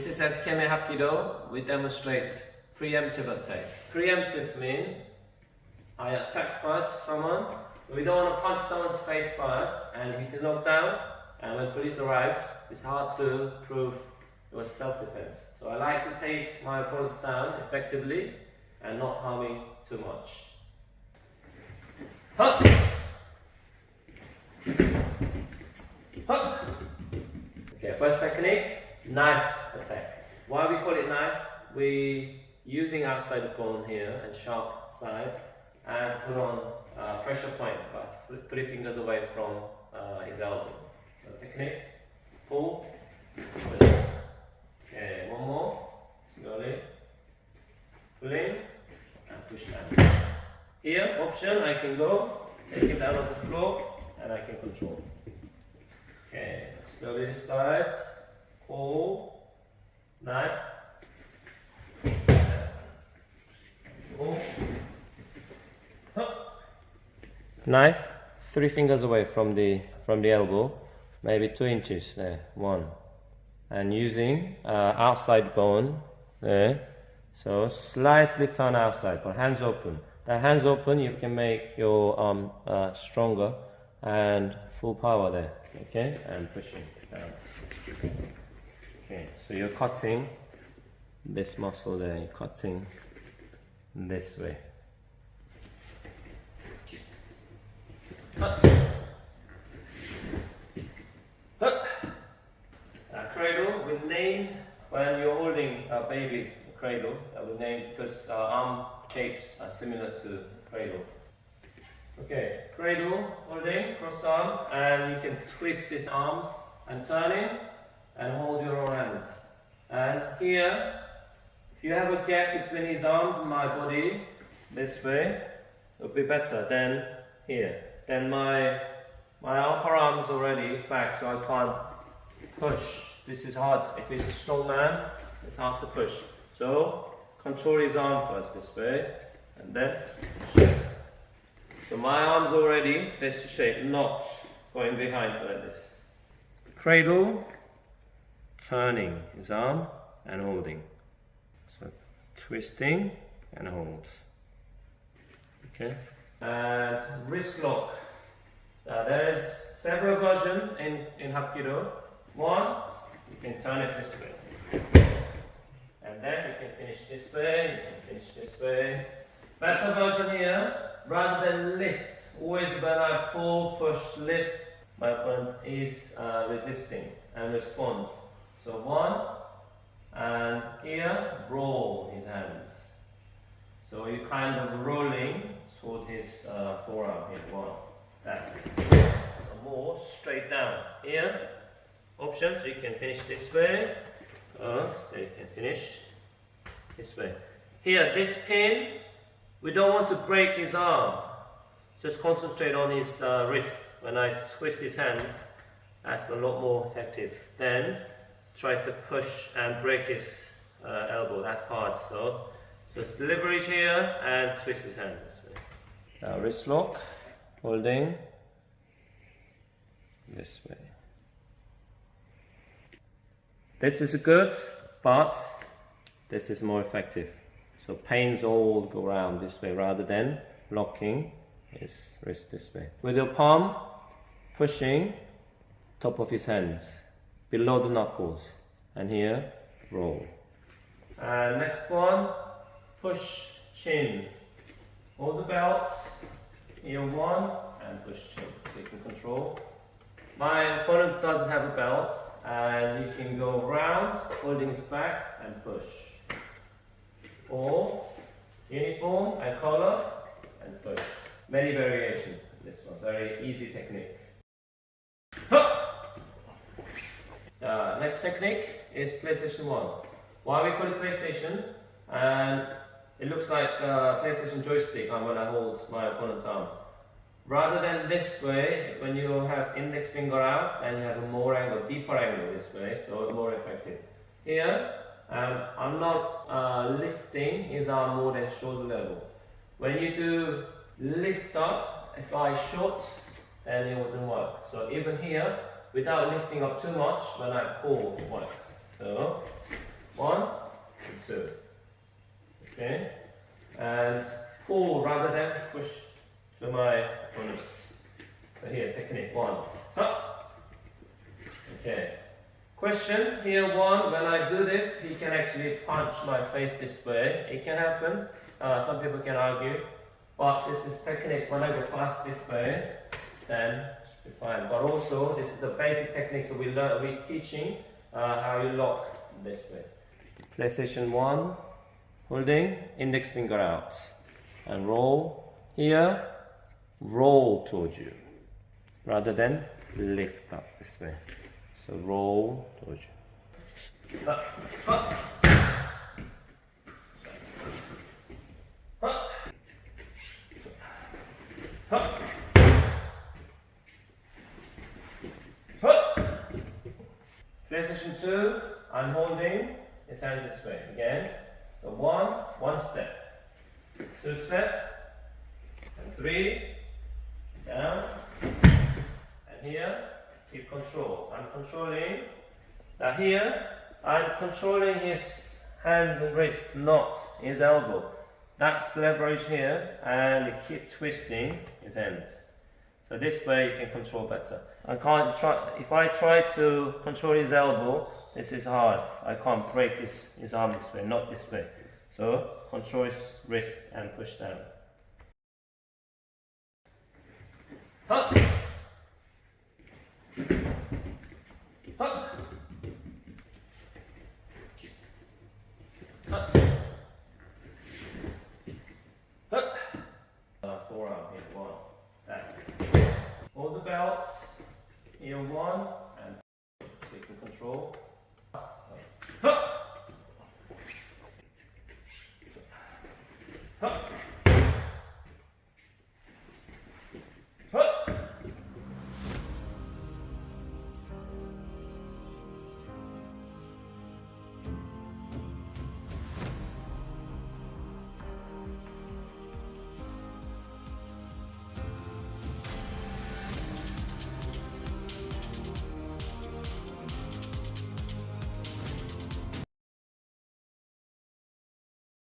This is HAPKIDO. We demonstrate preemptive attack. Preemptive means I attack first someone. So we don't want to punch someone's face first, and if you knock down, and when police arrives, it's hard to prove it was self-defense. So I like to take my opponents down effectively and not harming too much. Hup! Hup! Okay, first technique, knife attack. Why we call it knife? We using outside opponent here and sharp side and put on pressure point about 3 fingers away from his elbow. So technique, pull, push. Okay, one more, slowly, pulling and push down. Here, option, I can go, take it out of the floor and I can control. Okay, slowly this side, pull, knife, pull, knife, 3 fingers away from the elbow, maybe 2 inches there, 1, and using outside bone there, so slightly turn outside, but hands open. That hands open, you can make your arm stronger and full power there, okay, and pushing down. Okay, so you're cutting this muscle there, you're cutting this way. Cradle, we named when you're holding a baby cradle, we named because arm shapes are similar to cradle. Okay, cradle, holding, cross arm, and you can twist this arm and turning and hold your own hands. And here, if you have a gap between his arms and my body, this way, it will be better than here. Then my upper arm is already back, so I can't push. This is hard. If he's a strong man, it's hard to push. So control his arm first this way, and then push. So my arm's already this shape, not going behind like this. Cradle, turning his arm and holding. So twisting and hold. Okay. And wrist lock. There is several versions in HAPKIDO. One, you can turn it this way. And then you can finish this way, you can finish this way. Better version here, rather than lift. Always when I pull, push, lift, my opponent is resisting and responds. So 1, and here, roll his hands. So you're kind of rolling toward his forearm here. 1, that. So more straight down. Here, options, you can finish this way, so you can finish this way. Here, this pin, we don't want to break his arm. Just concentrate on his wrist. When I twist his hands, that's a lot more effective. Then try to push and break his elbow. That's hard. So just leverage here and twist his hand this way. Now wrist lock, holding this way. This is good, but this is more effective. So pains all go around this way rather than locking his wrist this way. With your palm, pushing top of his hands, below the knuckles. And here, roll. And next one, push chin. Hold the belt, here 1, and push chin. So you can control. My opponent doesn't have a belt, and you can go round, holding his back, and push. Or uniform and collar, and push. Many variations. This one, very easy technique. Next technique is PlayStation 1. Why we call it PlayStation? And it looks like a PlayStation joystick when I hold my opponent's arm. Rather than this way, when you have index finger out and you have a more angle, deeper angle this way, so more effective. Here, I'm not lifting his arm more than shoulder level. When you do lift up, if I short, then it wouldn't work. So even here, without lifting up too much, when I pull, it works. So 1 and 2. Okay? And pull rather than push to my opponent. So here, technique 1. Okay. Question here 1, when I do this, he can actually punch my face this way. It can happen. Some people can argue. But this is technique. When I go fast this way, then it should be fine. But also, this is the basic technique. So we're teaching how you lock this way. PlayStation 1, holding, index finger out. And roll here, roll towards you. Rather than lift up this way. So roll towards you. PlayStation 2, I'm holding his hands this way again. So one step, 2 step, and 3, down, and here, keep control. I'm controlling. Now here, I'm controlling his hands and wrist, not his elbow. That's the leverage here, and keep twisting his hands. So this way you can control better. If I try to control his elbow, this is hard. I can't break his arm this way, not this way. So control his wrist and push down. Up. Up. Up. Up. Forearm here, 1. Back. Hold the belts, here 1, and so you can control.